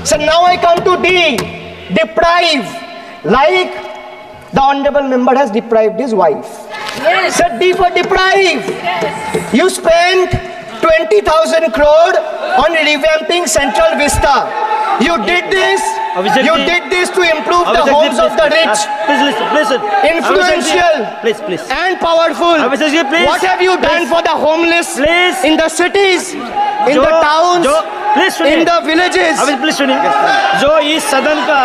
So now I come to D, deprive, like the honorable member has deprived his wife. Yes. So D for deprive. Yes. You spent 20,000 crore on revamping Central Vista. You did this. You did this to improve the homes of the rich. Please listen. Influential Please. and powerful. please. What have you done for the homeless Please. in the cities, in the towns, in the villages? Please सुनिए. जो इस सदन का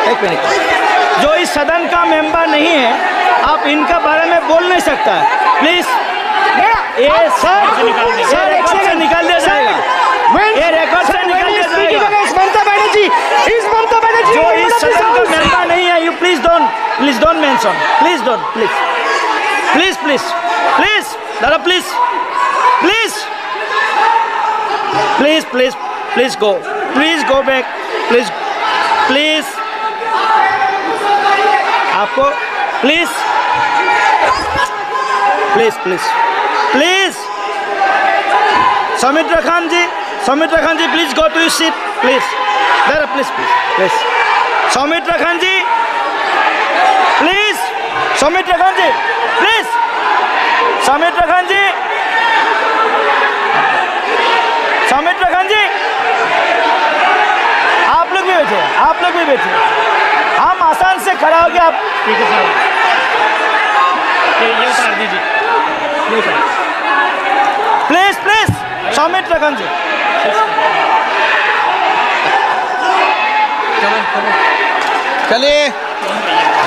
एक minute, जो इस सदन का मेंबर नहीं है, आप इनका बारे में बोल नहीं सकता. प्लीज ये सर रिकॉर्ड से निकाल दिया जाएगा. ये रिकॉर्ड से निकाल दिया जाएगा. ममता बनर्जी, इस ममता बनर्जी जो इस सदन का मेंबर नहीं है, you please don't mention. Please दादा प्लीज गो बैक. प्लीज आपको please Soumitra Khan ji, please go to your seat. Please दादा प्लीज सौमित्र खान जी, प्लीज आप लोग भी बैठे. हम आसान से खड़ा हो गया. आप ठीक है साहब, ये उतार दीजिए प्लीज. सौमित्र खान जी, चलिए.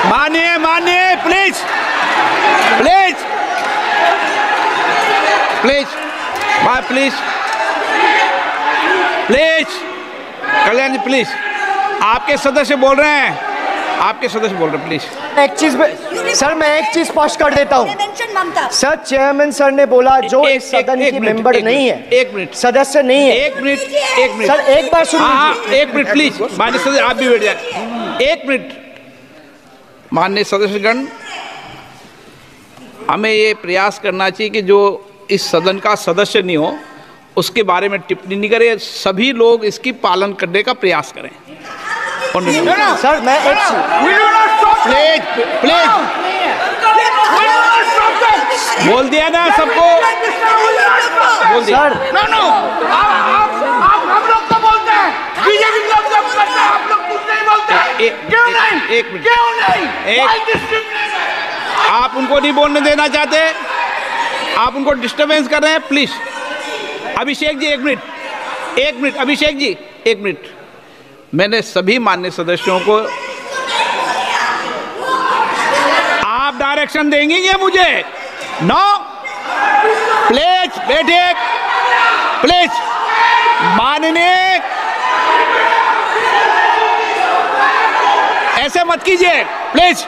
मानिए प्लीज. Kalyan ji please. आपके सदस्य बोल रहे हैं. प्लीज. मैं एक चीज स्पष्ट कर देता हूँ. सर, चेयरमैन सर ने बोला जो इस सदन की मेंबर नहीं है, 1 मिनट, सदस्य नहीं है. 1 मिनट सर, एक बार सुनिए. 1 मिनट प्लीज. माननीय सदस्य आप भी बैठ जाए. 1 मिनट. माननीय सदस्यगण, हमें ये प्रयास करना चाहिए कि जो इस सदन का सदस्य नहीं हो उसके बारे में टिप्पणी नहीं करें. सभी लोग इसकी पालन करने का प्रयास करें. सर, मैं एक प्लीज बोल दिया ना सबको. बोल दिया. सर, आप हम लोग तो बोलते हैं, बीजेपी लोग जब करते हैं आप लोग कुछ नहीं बोलते. क्यों नहीं? आप उनको नहीं बोलने देना चाहते, आप उनको डिस्टर्बेंस कर रहे हैं. Please. Abhishek ji 1 minute. Abhishek ji 1 minute. मैंने सभी माननीय सदस्यों को आप डायरेक्शन देंगे क्या मुझे? नो. प्लीज बैठिए. प्लीज. माननीय, ऐसे मत कीजिए प्लीज.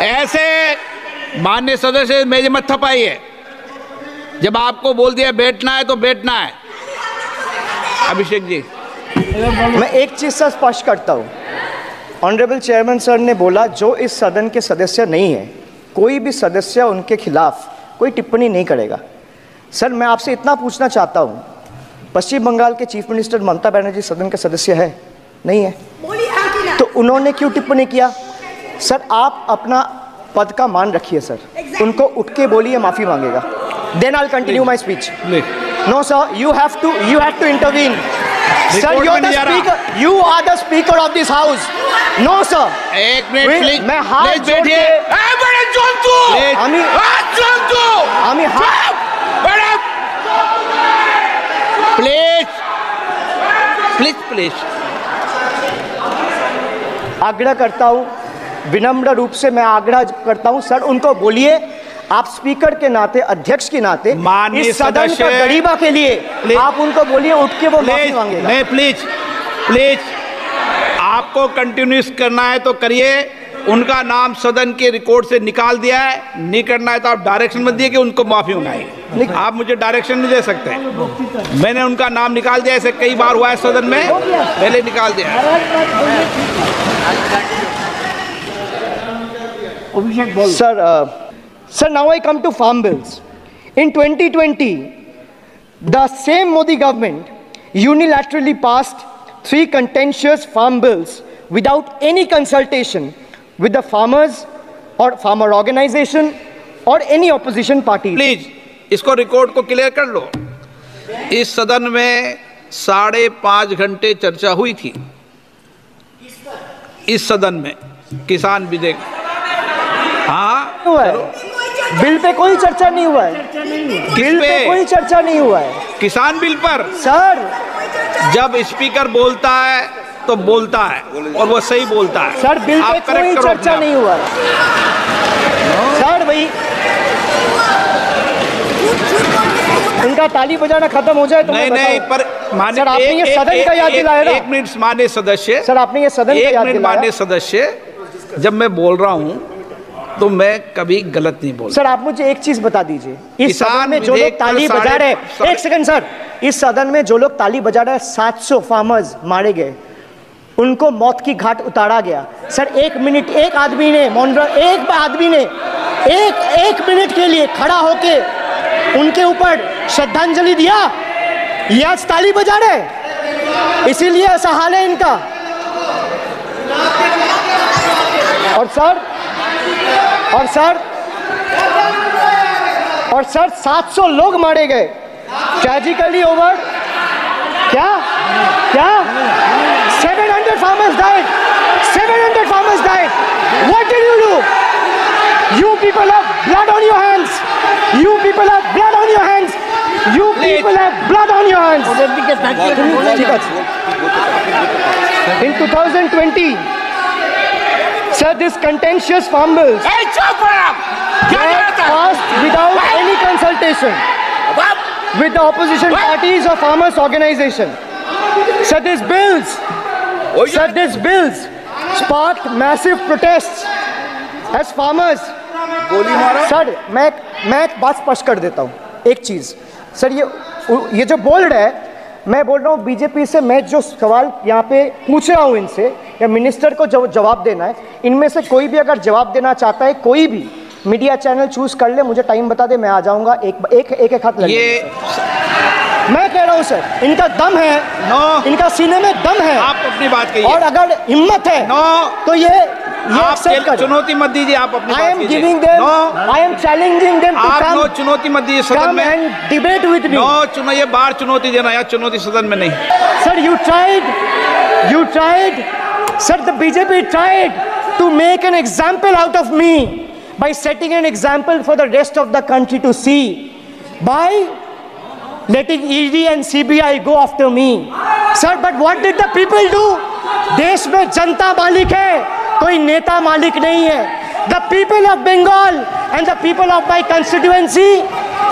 ऐसे माननीय सदस्य मेरे मत थपाइए. जब आपको बोल दिया बैठना है तो बैठना है. अभिषेक जी, मैं एक चीज से स्पष्ट करता हूँ. ऑनरेबल चेयरमैन सर ने बोला जो इस सदन के सदस्य नहीं है, कोई भी सदस्य उनके खिलाफ कोई टिप्पणी नहीं करेगा. सर, मैं आपसे इतना पूछना चाहता हूँ, पश्चिम बंगाल के चीफ मिनिस्टर ममता बनर्जी सदन के सदस्य है? नहीं है. तो उन्होंने क्यों टिप्पणी किया? सर, आप अपना पद का मान रखिए. सर, उनको उठ के बोलिए माफी मांगेगा. Then I'll continue my speech. No, sir, you have to intervene. Sir, you're the speaker. You are the speaker of this house. No, sir. 1 minute please. मैं हाथ जोड़ के. बड़े जंतु. আমি হাত. प्लीज. आग्रह करता हूँ, विनम्र रूप से मैं आग्रह करता हूँ. सर, उनको बोलिए, आप स्पीकर के नाते, अध्यक्ष के नाते, इस सदन का गरीबा के लिए आप उनको बोलिए उठ के वो माफी मांगेगा. नहीं, प्लीज. आपको कंटिन्यूस करना है तो करिए. उनका नाम सदन के रिकॉर्ड से निकाल दिया है. नहीं करना है तो आप डायरेक्शन मत दिए कि उनको माफी मंगाएं. आप मुझे डायरेक्शन नहीं दे सकते. मैंने उनका नाम निकाल दिया. ऐसे कई बार हुआ है सदन में, पहले निकाल दिया. Sir, now I come to farm bills. In 2020, the same Modi government unilaterally passed 3 contentious farm bills without any consultation with the farmers or farmer organization or any opposition party. Please इसको record को clear कर लो। इस सदन में 5.5 घंटे चर्चा हुई थी। इस सदन में किसान विधेयक, हाँ हुआ है। बिल पे कोई चर्चा नहीं हुआ है। बिल पे कोई चर्चा नहीं हुआ है। किसान बिल पर सर जब स्पीकर बोलता है तो बोलता है और वो सही बोलता है। सर बिल पे कोई चर्चा नहीं हुआ है। सर भाई उनका ताली बजाना खत्म हो जाए तो नहीं पर माननीय सर आपने ये सदन का याद दिलाया ना। 1 मिनट माननीय सदस्य, सर आपने ये सदन का याद दिलाया। माननीय सदस्य, जब मैं बोल रहा हूं तो मैं कभी गलत नहीं बोलता। सर आप मुझे एक चीज बता दीजिए, इस सदन में जो लोग ताली बजा रहे हैं, एक सेकंड सर, इस सदन में जो लोग ताली बजा रहे हैं 700 फार्मर्स मारे गए, उनको मौत की घाट उतारा गया। सर 1 मिनट एक आदमी ने एक मिनट के लिए खड़ा होके उनके ऊपर श्रद्धांजलि दिया। ये आज ताली बजा रहे, इसीलिए ऐसा हाल है इनका। और सर 700 लोग मारे गए, ट्रेजिकली ओवर। क्या 700 farmers died. 700 farmers died. What did you do? You people have blood on your hands. You people have blood on your hands. You people have blood on your hands. In 2020, sir, this contentious farm bills were passed without any consultation with the opposition parties or farmers organization. Sir, these bills sparked massive protests as farmers. Sir मैं एक बात स्पष्ट कर देता हूँ, एक चीज़ sir, ये जो बोल रहा है, मैं बोल रहा हूँ बीजेपी से, मैं जो सवाल यहाँ पे पूछ रहा हूँ इनसे, या मिनिस्टर को जवाब देना है, इनमें से कोई भी अगर जवाब देना चाहता है, कोई भी मीडिया चैनल चूज कर ले, मुझे टाइम बता दे, मैं आ जाऊँगा। एक हाथ लगे। मैं कह रहा हूँ सर, इनका दम है, इनका सीने में दम है, आप अपनी बात कहिए, और अगर हिम्मत है तो ये आप चुनौती मत दीजिए, आप अपनी बात कीजिए। I am challenging them to come, चुनौती मत दीजिए सदन में, and debate with me. ये बार चुनौती देना, या चुनौती सदन में नहीं। Sir, you tried, sir, the BJP tried to make an example out of me by setting an example for the rest of the country to see, by letting ED and CBI go after me. Sir, but what did the people do? देश में जनता मालिक है, कोई नेता मालिक नहीं है। The people of Bengal and the people of my constituency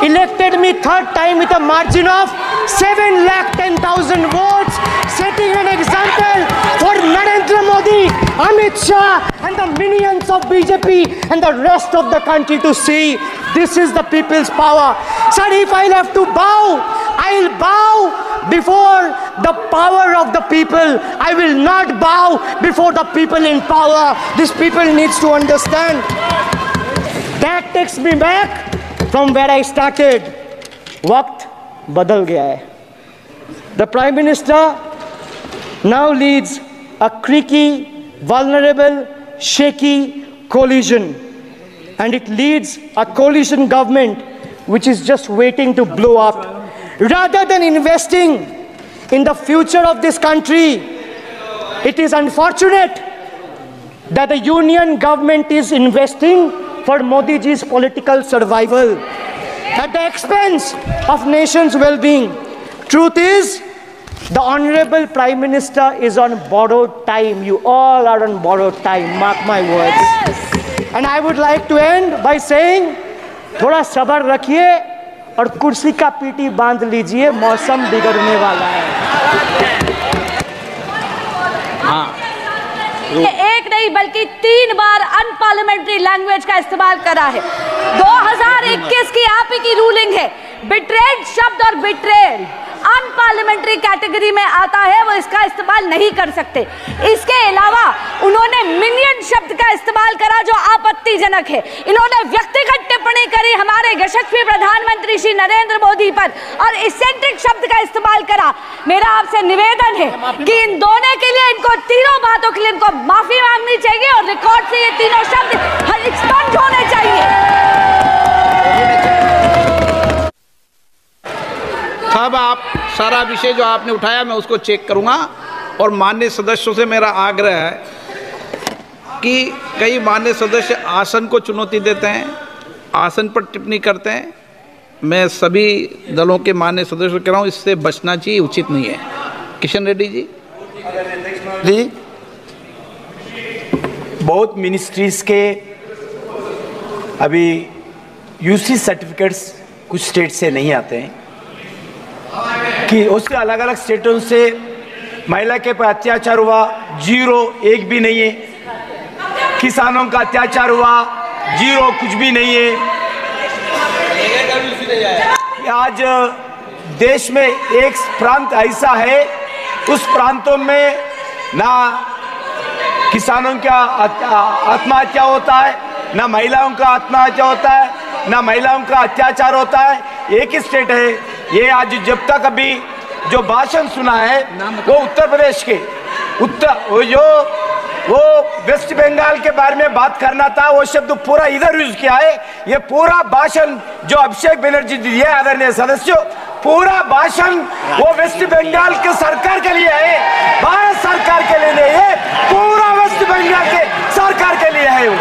elected me 3rd time with a margin of 710,000 votes, setting an example for Narendra Modi, Amit Shah and the minions of BJP and the rest of the country to see. This is the people's power. Sir, if I'll have to bow, I'll bow before the power of the people. I will not bow before the people in power. This people needs to understand. That takes me back from where I started. वक्त बदल गया है. The Prime Minister now leads a creaky, vulnerable, shaky coalition, and it leads a coalition government which is just waiting to blow up. Rather than investing in the future of this country, it is unfortunate that the union government is investing for Modi ji's political survival at the expense of nation's well-being. Truth is, the Honorable Prime Minister is on borrowed time. You all are on borrowed time, mark my words. Yes. And I would like to end by saying, थोड़ा सब्र रखिए और कुर्सी का PT बांध लीजिए, मौसम बिगड़ने वाला है। एक नहीं बल्कि 3 बार अनपार्लियामेंट्री लैंग्वेज का इस्तेमाल करा है। 2021 की आप ही की रूलिंग है। बिट्रेड शब्द और बिट्रेड अनपार्लियामेंट्री कैटेगरी में आता है वो इसका इस्तेमाल नहीं कर सकते। इसके अलावा उन्होंने मिनियन शब्द का इस्तेमाल करा जो आपत्तिजनक है। इन्होंने व्यक्तिगत टिप्पणी करी हमारे यशस्वी प्रधानमंत्री श्री नरेंद्र मोदी पर और इसेंट्रिक शब्द का इस्तेमाल करा। मेरा आपसे निवेदन है कि इन दोनों के लिए, इनको तीनों बातों के लिए इनको माफी मांगनी चाहिए और रिकॉर्ड से ये तीनों शब्द एक्सपंज होने चाहिए। अब आप सारा विषय जो आपने उठाया मैं उसको चेक करूंगा और माननीय सदस्यों से मेरा आग्रह है कि कई माननीय सदस्य आसन को चुनौती देते हैं, आसन पर टिप्पणी करते हैं। मैं सभी दलों के माननीय सदस्यों को कह रहा हूँ, इससे बचना चाहिए, उचित नहीं है। किशन रेड्डी जी। जी, बहुत मिनिस्ट्रीज के अभी यूसी सर्टिफिकेट्स कुछ स्टेट से नहीं आते हैं कि उसके अलग अलग स्टेटों से महिला के पर अत्याचार हुआ, 0 एक भी नहीं है। किसानों का अत्याचार हुआ, 0 कुछ भी नहीं है। आज देश में एक प्रांत ऐसा है, उस प्रांतों में ना किसानों का आत्महत्या होता है, ना महिलाओं का आत्महत्या होता है, ना महिलाओं का अत्याचार होता है। एक ही स्टेट है ये। आज जब तक अभी जो भाषण सुना है वो उत्तर प्रदेश के वो वेस्ट बंगाल के बारे में बात करना था, वो शब्द पूरा इधर यूज किया है। ये पूरा भाषण जो अभिषेक बनर्जी दिया आदरणीय सदस्यों, पूरा भाषण वो वेस्ट बंगाल के सरकार के लिए है, भारत सरकार के लिए नहीं है, पूरा वेस्ट बंगाल के सरकार के लिए है वो।